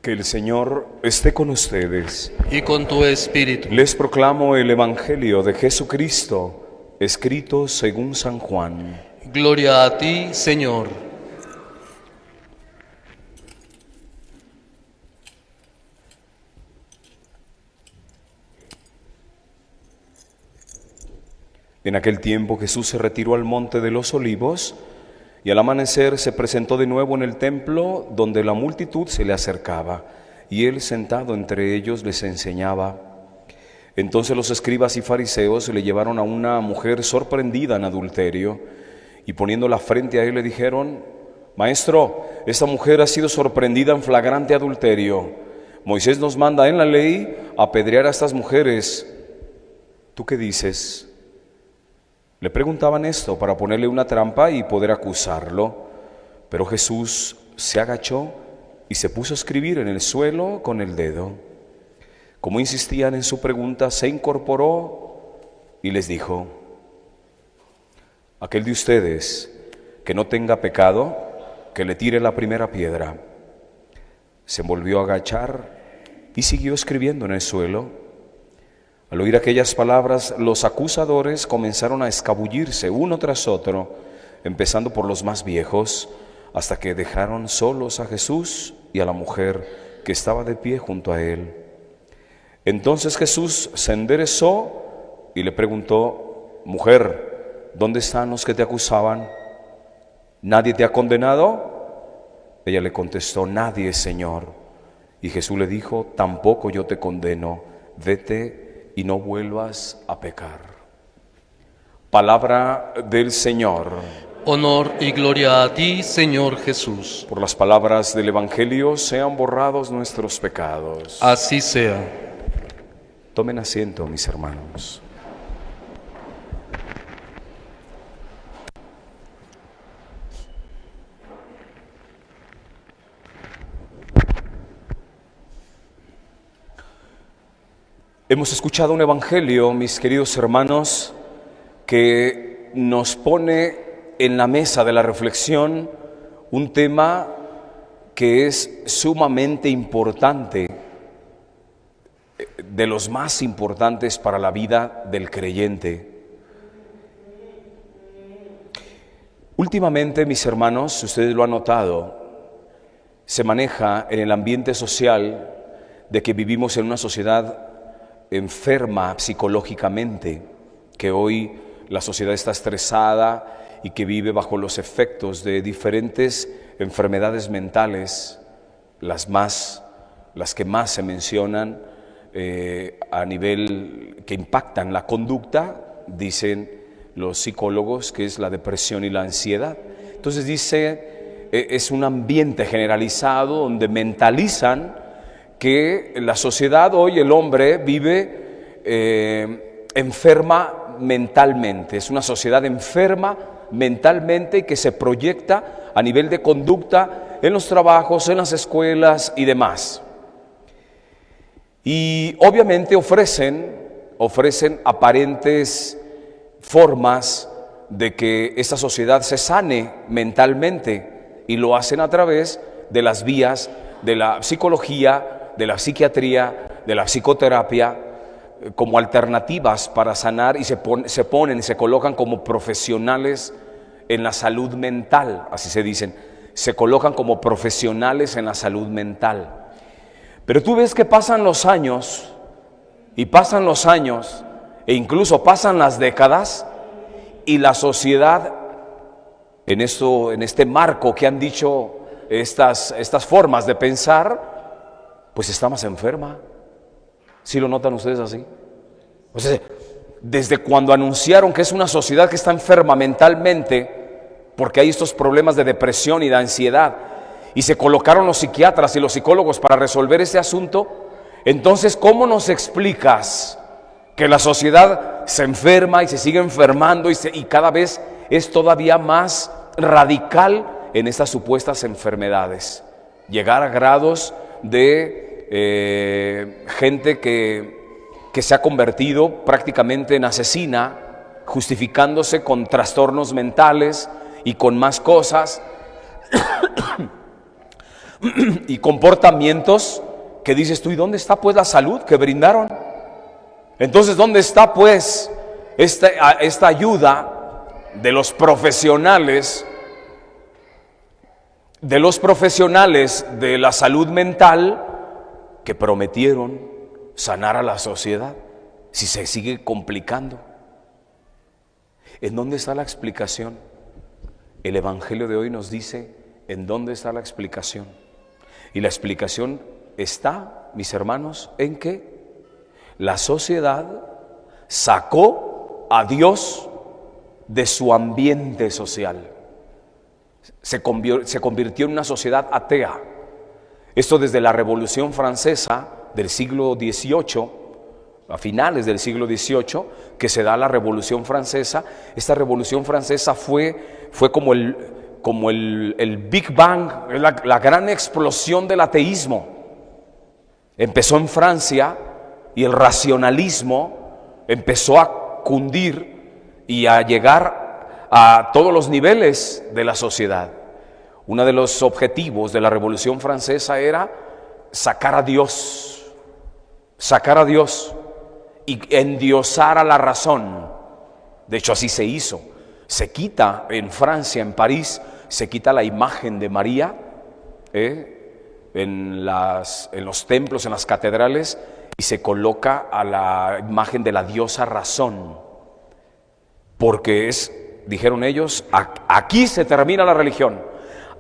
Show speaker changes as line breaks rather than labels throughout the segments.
Que el Señor esté con ustedes.
Y con tu espíritu.
Les proclamo el Evangelio de Jesucristo, escrito según San Juan.
Gloria a ti, Señor.
En aquel tiempo Jesús se retiró al monte de los Olivos y al amanecer se presentó de nuevo en el templo donde la multitud se le acercaba y él sentado entre ellos les enseñaba. Entonces los escribas y fariseos le llevaron a una mujer sorprendida en adulterio y poniéndola frente a él le dijeron: Maestro, esta mujer ha sido sorprendida en flagrante adulterio. Moisés nos manda en la ley apedrear a estas mujeres. ¿Tú qué dices? Le preguntaban esto para ponerle una trampa y poder acusarlo, pero Jesús se agachó y se puso a escribir en el suelo con el dedo. Como insistían en su pregunta, se incorporó y les dijo: aquel de ustedes que no tenga pecado, que le tire la primera piedra. Se volvió a agachar y siguió escribiendo en el suelo. Al oír aquellas palabras, los acusadores comenzaron a escabullirse uno tras otro, empezando por los más viejos, hasta que dejaron solos a Jesús y a la mujer que estaba de pie junto a él. Entonces Jesús se enderezó y le preguntó: Mujer, ¿dónde están los que te acusaban? ¿Nadie te ha condenado? Ella le contestó: Nadie, Señor. Y Jesús le dijo: Tampoco yo te condeno, vete y no vuelvas a pecar. Palabra del Señor.
Honor y gloria a ti, Señor Jesús.
Por las palabras del Evangelio sean borrados nuestros pecados.
Así sea.
Tomen asiento, mis hermanos. Hemos escuchado un evangelio, mis queridos hermanos, que nos pone en la mesa de la reflexión un tema que es sumamente importante, de los más importantes para la vida del creyente. Últimamente, mis hermanos, ustedes lo han notado, se maneja en el ambiente social de que vivimos en una sociedad enferma psicológicamente, que hoy la sociedad está estresada y que vive bajo los efectos de diferentes enfermedades mentales, las que más se mencionan a nivel que impactan la conducta, dicen los psicólogos, que es la depresión y la ansiedad. Entonces es un ambiente generalizado donde mentalizan que la sociedad hoy, el hombre vive enferma mentalmente. Es una sociedad enferma mentalmente que se proyecta a nivel de conducta en los trabajos, en las escuelas y demás. Y obviamente ofrecen aparentes formas de que esta sociedad se sane mentalmente, y lo hacen a través de las vías de la psicología, de la psiquiatría, de la psicoterapia, como alternativas para sanar, y se colocan como profesionales en la salud mental, así se dicen, se colocan como profesionales en la salud mental. Pero tú ves que pasan los años, e incluso pasan las décadas, y la sociedad, en este marco que han dicho estas formas de pensar, pues está más enferma. ¿Sí lo notan ustedes así? O sea, desde cuando anunciaron que es una sociedad que está enferma mentalmente, porque hay estos problemas de depresión y de ansiedad, y se colocaron los psiquiatras y los psicólogos para resolver ese asunto, entonces, ¿cómo nos explicas que la sociedad se enferma y se sigue enfermando y cada vez es todavía más radical en estas supuestas enfermedades? Llegar a grados de gente que se ha convertido prácticamente en asesina, justificándose con trastornos mentales y con más cosas, y comportamientos que dices tú, ¿y dónde está pues la salud que brindaron? Entonces, ¿dónde está pues esta ayuda de los profesionales de la salud mental que prometieron sanar a la sociedad, si se sigue complicando? ¿En dónde está la explicación? El Evangelio de hoy nos dice en dónde está la explicación. Y la explicación está, mis hermanos, en que la sociedad sacó a Dios de su ambiente social. Se convirtió en una sociedad atea. Esto desde la Revolución Francesa del siglo XVIII, a finales del siglo XVIII, que se da la Revolución Francesa. Esta Revolución Francesa fue como el Big Bang, la gran explosión del ateísmo. Empezó en Francia y el racionalismo empezó a cundir y a llegar a todos los niveles de la sociedad. Uno de los objetivos de la Revolución Francesa era sacar a Dios y endiosar a la razón. De hecho, así se hizo. Se quita en Francia, en París, se quita la imagen de María en los templos, en las catedrales, y se coloca a la imagen de la diosa razón. Porque dijeron ellos, aquí se termina la religión,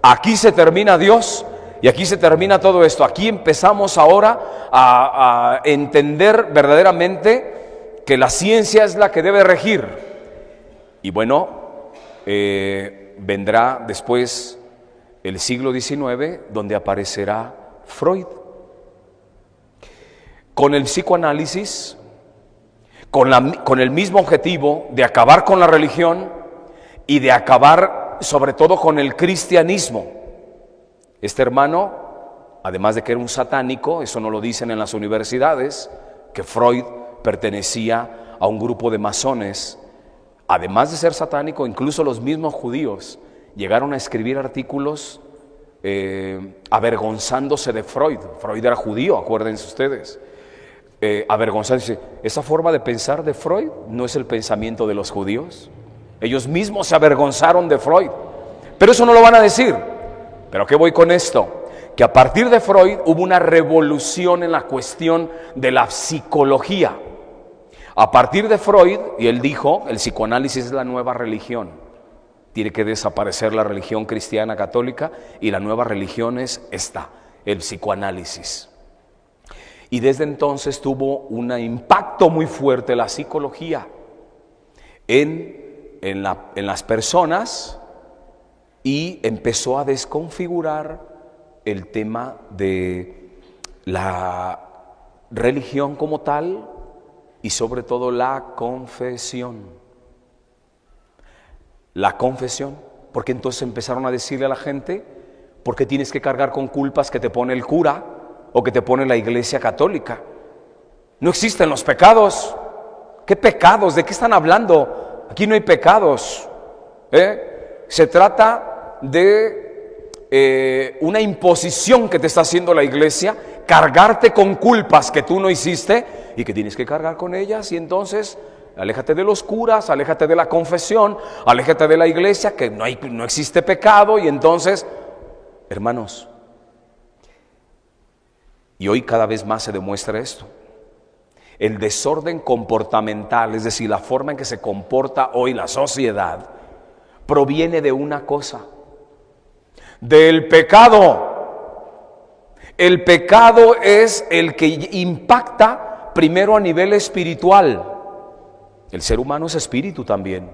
aquí se termina Dios y aquí se termina todo esto. Aquí empezamos ahora a entender verdaderamente que la ciencia es la que debe regir. Y bueno, vendrá después el siglo XIX, donde aparecerá Freud. Con el psicoanálisis, con el mismo objetivo de acabar con la religión y de acabar sobre todo con el cristianismo. Este hermano, además de que era un satánico, eso no lo dicen en las universidades, que Freud pertenecía a un grupo de masones. Además de ser satánico, incluso los mismos judíos llegaron a escribir artículos avergonzándose de Freud. Freud era judío, acuérdense ustedes. Avergonzándose. Esa forma de pensar de Freud no es el pensamiento de los judíos. Ellos mismos se avergonzaron de Freud. Pero eso no lo van a decir. ¿Pero qué voy con esto? Que a partir de Freud hubo una revolución en la cuestión de la psicología. A partir de Freud, y él dijo, el psicoanálisis es la nueva religión. Tiene que desaparecer la religión cristiana católica y la nueva religión es esta, el psicoanálisis. Y desde entonces tuvo un impacto muy fuerte la psicología en las personas y empezó a desconfigurar el tema de la religión como tal y sobre todo la confesión. La confesión, porque entonces empezaron a decirle a la gente, ¿por qué tienes que cargar con culpas que te pone el cura o que te pone la Iglesia Católica? No existen los pecados. ¿Qué pecados? ¿De qué están hablando? Aquí no hay pecados. Se trata de una imposición que te está haciendo la Iglesia, cargarte con culpas que tú no hiciste y que tienes que cargar con ellas, y entonces aléjate de los curas, aléjate de la confesión, aléjate de la Iglesia, que no existe pecado. Y entonces, hermanos, y hoy cada vez más se demuestra esto. El desorden comportamental, es decir, la forma en que se comporta hoy la sociedad, proviene de una cosa: del pecado. El pecado es el que impacta primero a nivel espiritual. El ser humano es espíritu también.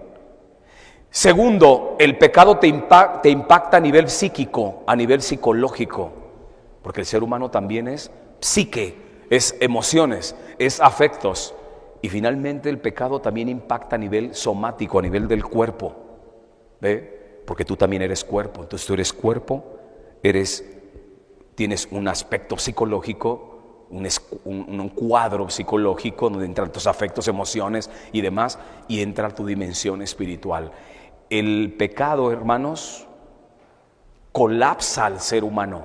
Segundo, el pecado te impacta a nivel psíquico, a nivel psicológico, porque el ser humano también es psique, es emociones, es afectos. Y finalmente el pecado también impacta a nivel somático, a nivel del cuerpo. ¿Ve? Porque tú también eres cuerpo. Entonces tú eres cuerpo, tienes un aspecto psicológico, un cuadro psicológico donde entran tus afectos, emociones y demás, y entra tu dimensión espiritual. El pecado, hermanos, colapsa al ser humano.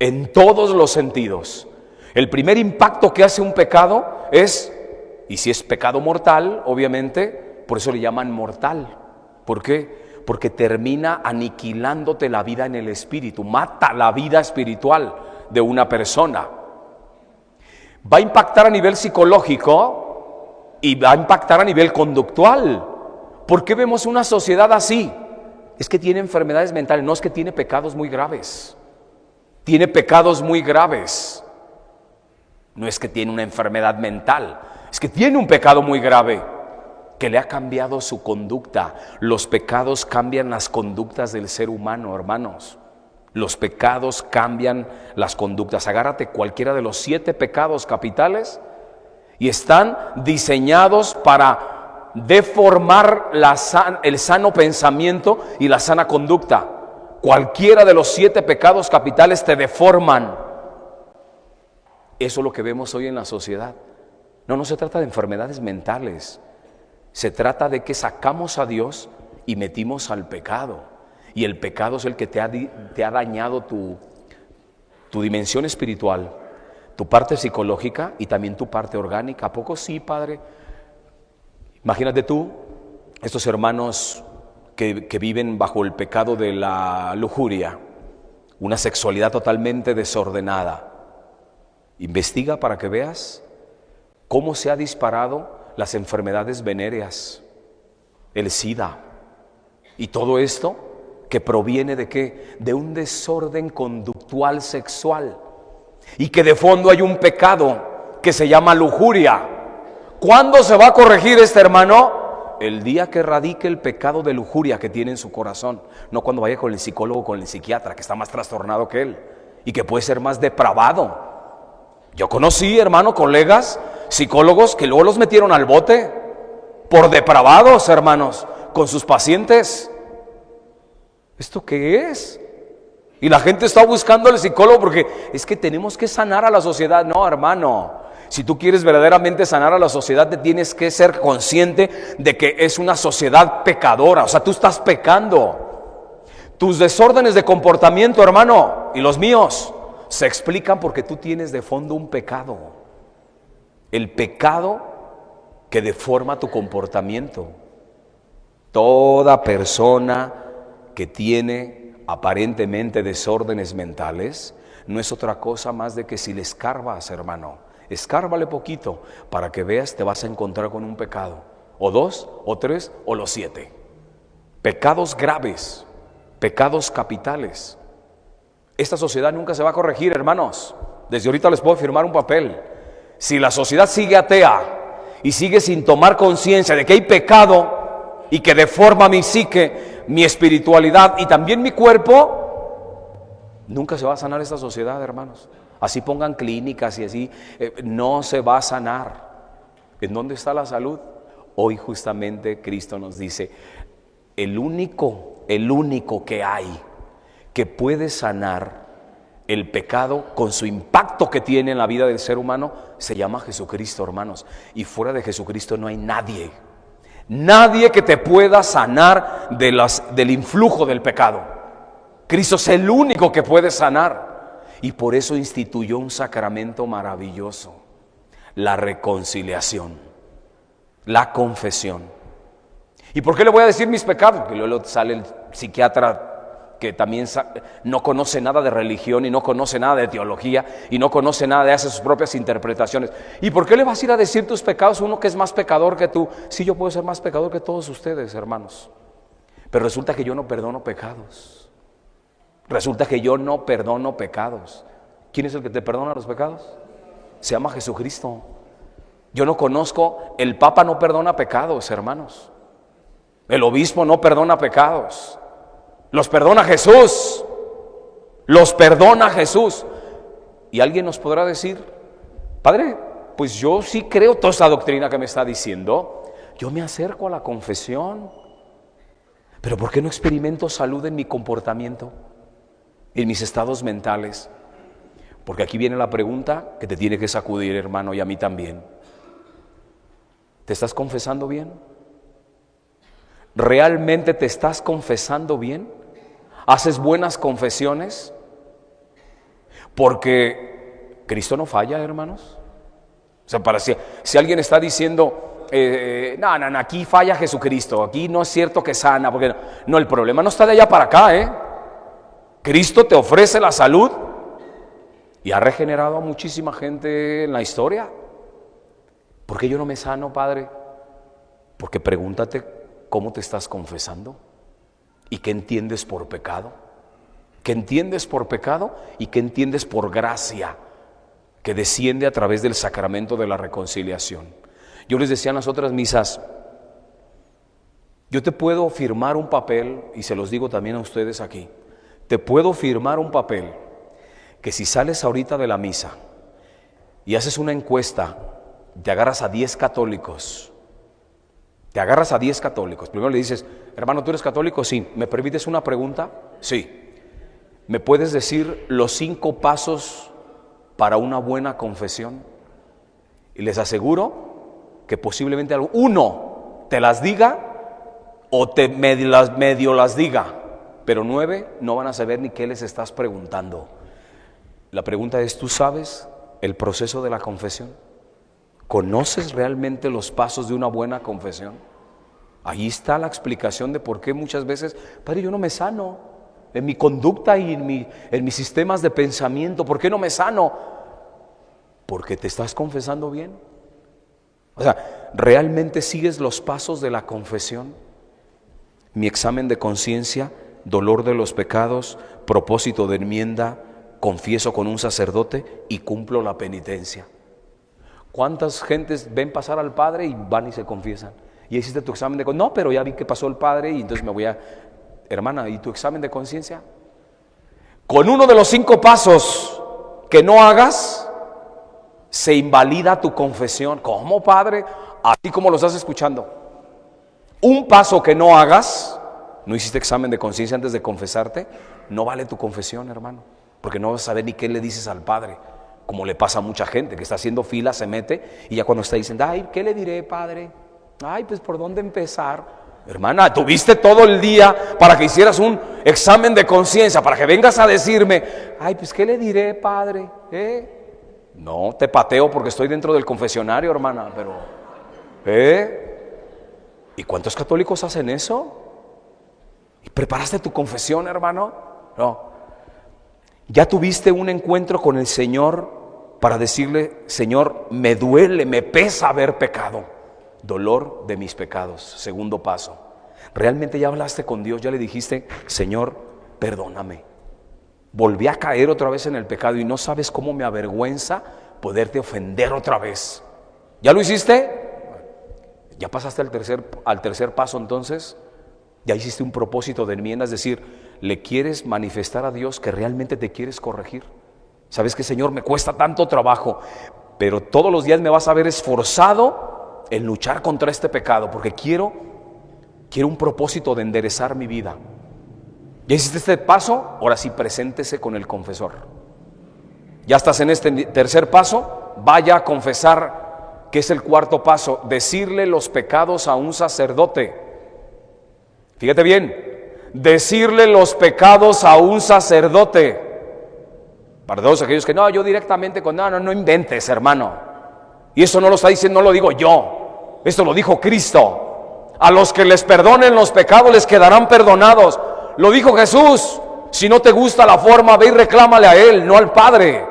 en todos los sentidos. El primer impacto que hace un pecado es, y si es pecado mortal, obviamente, por eso le llaman mortal. ¿Por qué? Porque termina aniquilándote la vida en el espíritu, mata la vida espiritual de una persona. Va a impactar a nivel psicológico y va a impactar a nivel conductual. ¿Por qué vemos una sociedad así? Es que tiene enfermedades mentales, no es que tiene pecados muy graves. Tiene pecados muy graves. No es que tiene una enfermedad mental, es que tiene un pecado muy grave que le ha cambiado su conducta. Los pecados cambian las conductas del ser humano, hermanos. Los pecados cambian las conductas. Agárrate cualquiera de los 7 pecados capitales y están diseñados para deformar el sano pensamiento y la sana conducta. Cualquiera de los 7 pecados capitales te deforman. Eso es lo que vemos hoy en la sociedad. No se trata de enfermedades mentales. Se trata de que sacamos a Dios y metimos al pecado. Y el pecado es el que te ha dañado tu dimensión espiritual, tu parte psicológica y también tu parte orgánica. ¿A poco sí, Padre? Imagínate tú, estos hermanos que viven bajo el pecado de la lujuria, una sexualidad totalmente desordenada. Investiga para que veas cómo se ha disparado las enfermedades venéreas, el SIDA y todo esto que proviene de ¿qué? De un desorden conductual sexual y que de fondo hay un pecado que se llama lujuria. ¿Cuándo se va a corregir este hermano? El día que erradique el pecado de lujuria que tiene en su corazón, no cuando vaya con el psicólogo o con el psiquiatra que está más trastornado que él y que puede ser más depravado. Yo conocí, hermano, colegas psicólogos que luego los metieron al bote por depravados, hermanos, con sus pacientes. ¿Esto qué es? Y la gente está buscando al psicólogo porque es que tenemos que sanar a la sociedad. No, hermano, si tú quieres verdaderamente sanar a la sociedad, te tienes que ser consciente de que es una sociedad pecadora. O sea, tú estás pecando. Tus desórdenes de comportamiento, hermano, y los míos, se explican porque tú tienes de fondo un pecado. El pecado que deforma tu comportamiento. Toda persona que tiene aparentemente desórdenes mentales no es otra cosa más de que si le escarbas, hermano, escárbale poquito para que veas, te vas a encontrar con un pecado, o 2, o 3, o los 7. Pecados graves, pecados capitales. Esta sociedad nunca se va a corregir, hermanos. Desde ahorita les puedo firmar un papel. Si la sociedad sigue atea y sigue sin tomar conciencia de que hay pecado y que deforma mi psique, mi espiritualidad y también mi cuerpo, nunca se va a sanar esta sociedad, hermanos. Así pongan clínicas y así, no se va a sanar. ¿En dónde está la salud? Hoy justamente Cristo nos dice, el único que hay que puede sanar el pecado con su impacto que tiene en la vida del ser humano se llama Jesucristo, hermanos. Y fuera de Jesucristo no hay nadie que te pueda sanar del influjo del pecado. Cristo es el único que puede sanar y por eso instituyó un sacramento maravilloso, la reconciliación, la confesión. ¿Y por qué le voy a decir mis pecados? Porque luego sale el psiquiatra que también no conoce nada de religión y no conoce nada de teología y no conoce nada de hacer sus propias interpretaciones. ¿Y por qué le vas a ir a decir tus pecados a uno que es más pecador que tú? Sí, yo puedo ser más pecador que todos ustedes, hermanos. Pero resulta que yo no perdono pecados. Resulta que yo no perdono pecados. ¿Quién es el que te perdona los pecados? Se llama Jesucristo. Yo no conozco, el Papa no perdona pecados, hermanos. El obispo no perdona pecados. Los perdona Jesús. Los perdona Jesús. Y alguien nos podrá decir, Padre, pues yo sí creo toda esa doctrina que me está diciendo. Yo me acerco a la confesión. Pero ¿por qué no experimento salud en mi comportamiento? En mis estados mentales. Porque aquí viene la pregunta que te tiene que sacudir, hermano, y a mí también. ¿Te estás confesando bien? ¿Realmente te estás confesando bien? ¿Haces buenas confesiones? Porque Cristo no falla, hermanos. O sea, si alguien está diciendo, no, aquí falla Jesucristo, aquí no es cierto que sana, porque no, el problema no está de allá para acá, Cristo te ofrece la salud y ha regenerado a muchísima gente en la historia. ¿Por qué yo no me sano, Padre? Porque pregúntate cómo te estás confesando y qué entiendes por pecado. ¿Qué entiendes por pecado y qué entiendes por gracia que desciende a través del sacramento de la reconciliación? Yo les decía en las otras misas, yo te puedo firmar un papel, y se los digo también a ustedes aquí, te puedo firmar un papel que si sales ahorita de la misa y haces una encuesta, te agarras a 10 católicos, primero le dices, hermano, ¿tú eres católico? Sí. ¿Me permites una pregunta? Sí. ¿Me puedes decir los 5 pasos para una buena confesión? Y les aseguro que posiblemente uno te las diga o medio las diga, pero 9 no van a saber ni qué les estás preguntando. La pregunta es, ¿tú sabes el proceso de la confesión? ¿Conoces realmente los pasos de una buena confesión? Ahí está la explicación de por qué muchas veces, Padre, yo no me sano en mi conducta y en mis sistemas de pensamiento. ¿Por qué no me sano? Porque te estás confesando bien. O sea, ¿realmente sigues los pasos de la confesión? Mi examen de conciencia, dolor de los pecados, propósito de enmienda, confieso con un sacerdote y cumplo la penitencia. ¿Cuántas gentes ven pasar al Padre y van y se confiesan? ¿Y hiciste tu examen de conciencia? No, pero ya vi que pasó el Padre y entonces me voy a... Hermana, ¿y tu examen de conciencia? Con uno de los 5 pasos que no hagas, se invalida tu confesión. ¿Cómo, Padre? Así como lo estás escuchando. Un paso que no hagas, no hiciste examen de conciencia antes de confesarte, no vale tu confesión, hermano, porque no vas a saber ni qué le dices al Padre, como le pasa a mucha gente que está haciendo fila, se mete y ya cuando está diciendo, ay, ¿qué le diré, Padre? Ay, pues ¿por dónde empezar? Hermana, tuviste todo el día para que hicieras un examen de conciencia, para que vengas a decirme, ay, pues ¿qué le diré, Padre? No, te pateo porque estoy dentro del confesionario, hermana, pero ¿y cuántos católicos hacen eso? ¿Y preparaste tu confesión, hermano? No. ¿Ya tuviste un encuentro con el Señor para decirle, Señor, me duele, me pesa haber pecado? Dolor de mis pecados, segundo paso. ¿Realmente ya hablaste con Dios? ¿Ya le dijiste, Señor, perdóname? Volví a caer otra vez en el pecado y no sabes cómo me avergüenza poderte ofender otra vez. ¿Ya lo hiciste? ¿Ya pasaste al tercer paso entonces? ¿Ya hiciste un propósito de enmienda? Es decir, ¿le quieres manifestar a Dios que realmente te quieres corregir? ¿Sabes qué, Señor? Me cuesta tanto trabajo, pero todos los días me vas a ver esforzado en luchar contra este pecado, porque quiero un propósito de enderezar mi vida. ¿Ya hiciste este paso? Ahora sí, preséntese con el confesor. ¿Ya estás en este tercer paso? Vaya a confesar, que es el cuarto paso, decirle los pecados a un sacerdote. Fíjate bien, decirle los pecados a un sacerdote. Para todos aquellos que, no, yo directamente con, no inventes, hermano. Y eso no lo está diciendo, no lo digo yo, esto lo dijo Cristo. A los que les perdonen los pecados les quedarán perdonados. Lo dijo Jesús. Si no te gusta la forma, ve y reclámale a Él, no al Padre.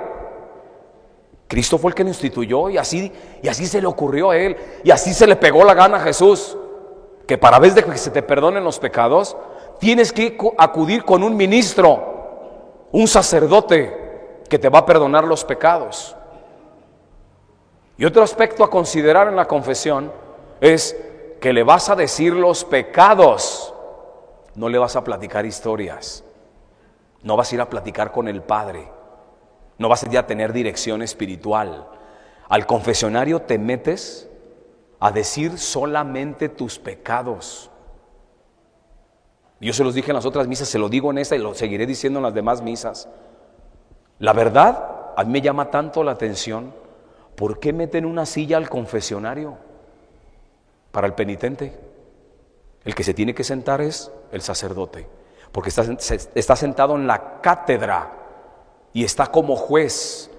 Cristo fue el que lo instituyó y así se le ocurrió a Él. Y así se le pegó la gana a Jesús. Que para vez de que se te perdonen los pecados, tienes que acudir con un ministro, un sacerdote que te va a perdonar los pecados. Y otro aspecto a considerar en la confesión es que le vas a decir los pecados, no le vas a platicar historias, no vas a ir a platicar con el Padre, no vas a ir a tener dirección espiritual. Al confesionario te metes a decir solamente tus pecados. Yo se los dije en las otras misas, se lo digo en esta y lo seguiré diciendo en las demás misas. La verdad, a mí me llama tanto la atención, ¿por qué meten una silla al confesionario para el penitente? El que se tiene que sentar es el sacerdote, porque está sentado en la cátedra y está como juez.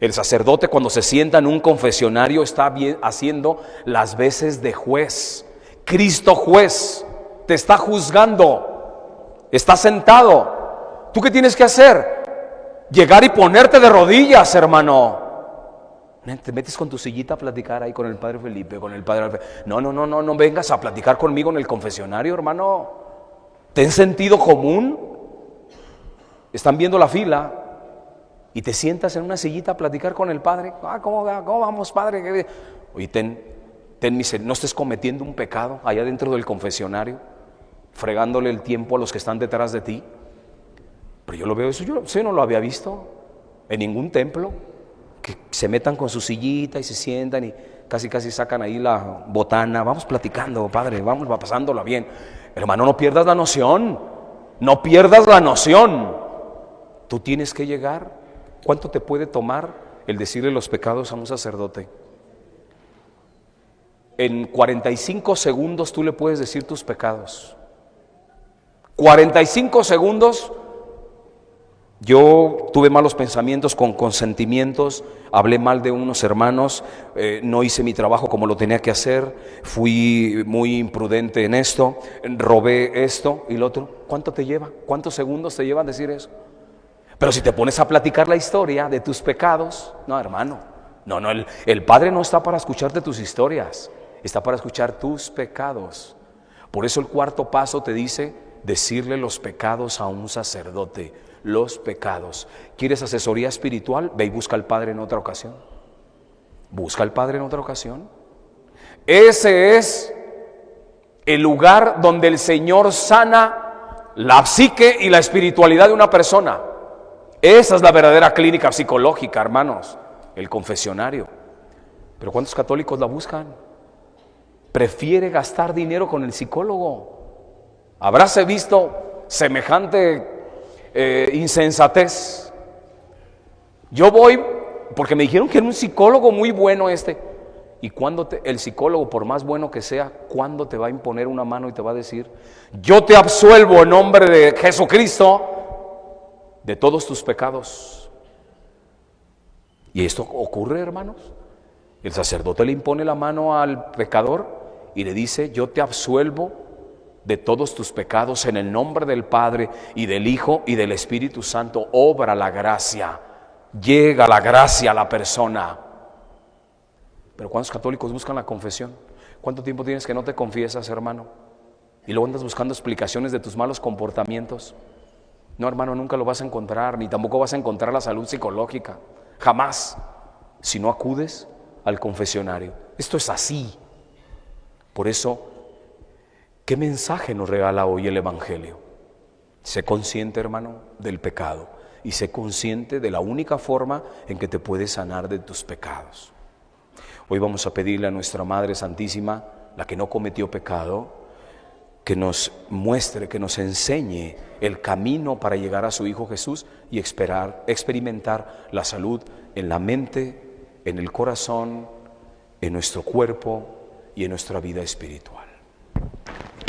El sacerdote, cuando se sienta en un confesionario, está haciendo las veces de juez. Cristo juez te está juzgando, está sentado. ¿Tú qué tienes que hacer? Llegar y ponerte de rodillas, hermano. Te metes con tu sillita a platicar ahí con el padre Felipe, con el padre Alfredo. No vengas a platicar conmigo en el confesionario, hermano. Ten sentido común. Están viendo la fila y te sientas en una sillita a platicar con el padre. ¿Cómo vamos, padre? Oye, no estés cometiendo un pecado allá dentro del confesionario, fregándole el tiempo a los que están detrás de ti. Pero yo lo veo eso, yo no lo había visto en ningún templo, que se metan con su sillita y se sientan y casi sacan ahí la botana. Vamos platicando, padre, vamos pasándola bien. Hermano, no pierdas la noción, no pierdas la noción. Tú tienes que llegar. ¿Cuánto te puede tomar el decirle los pecados a un sacerdote? En 45 segundos tú le puedes decir tus pecados. 45 segundos. Yo tuve malos pensamientos con consentimientos, hablé mal de unos hermanos, no hice mi trabajo como lo tenía que hacer, fui muy imprudente en esto, robé esto y lo otro. ¿Cuánto te lleva? ¿Cuántos segundos te llevan decir eso? Pero si te pones a platicar la historia de tus pecados, no, hermano, el Padre no está para escucharte tus historias, está para escuchar tus pecados. Por eso el cuarto paso te dice decirle los pecados a un sacerdote, los pecados. ¿Quieres asesoría espiritual? Ve y busca al Padre en otra ocasión. Busca al Padre en otra ocasión. Ese es el lugar donde el Señor sana la psique y la espiritualidad de una persona. Esa es la verdadera clínica psicológica, hermanos, el confesionario. Pero ¿cuántos católicos la buscan? Prefiere gastar dinero con el psicólogo. ¿Habráse visto semejante insensatez? Yo voy porque me dijeron que era un psicólogo muy bueno y cuando el psicólogo, por más bueno que sea, ¿cuándo te va a imponer una mano y te va a decir: yo te absuelvo en nombre de Jesucristo de todos tus pecados? Y esto ocurre, hermanos. El sacerdote le impone la mano al pecador y le dice: yo te absuelvo de todos tus pecados en el nombre del Padre y del Hijo y del Espíritu Santo. Obra la gracia, llega la gracia a la persona. Pero ¿cuántos católicos buscan la confesión? ¿Cuánto tiempo tienes que no te confiesas, hermano? Y luego andas buscando explicaciones de tus malos comportamientos. No, hermano, nunca lo vas a encontrar, ni tampoco vas a encontrar la salud psicológica, jamás, si no acudes al confesionario. Esto es así. Por eso, ¿qué mensaje nos regala hoy el Evangelio? Sé consciente, hermano, del pecado y sé consciente de la única forma en que te puedes sanar de tus pecados. Hoy vamos a pedirle a nuestra Madre Santísima, la que no cometió pecado, que nos muestre, que nos enseñe el camino para llegar a su Hijo Jesús y experimentar la salud en la mente, en el corazón, en nuestro cuerpo y en nuestra vida espiritual.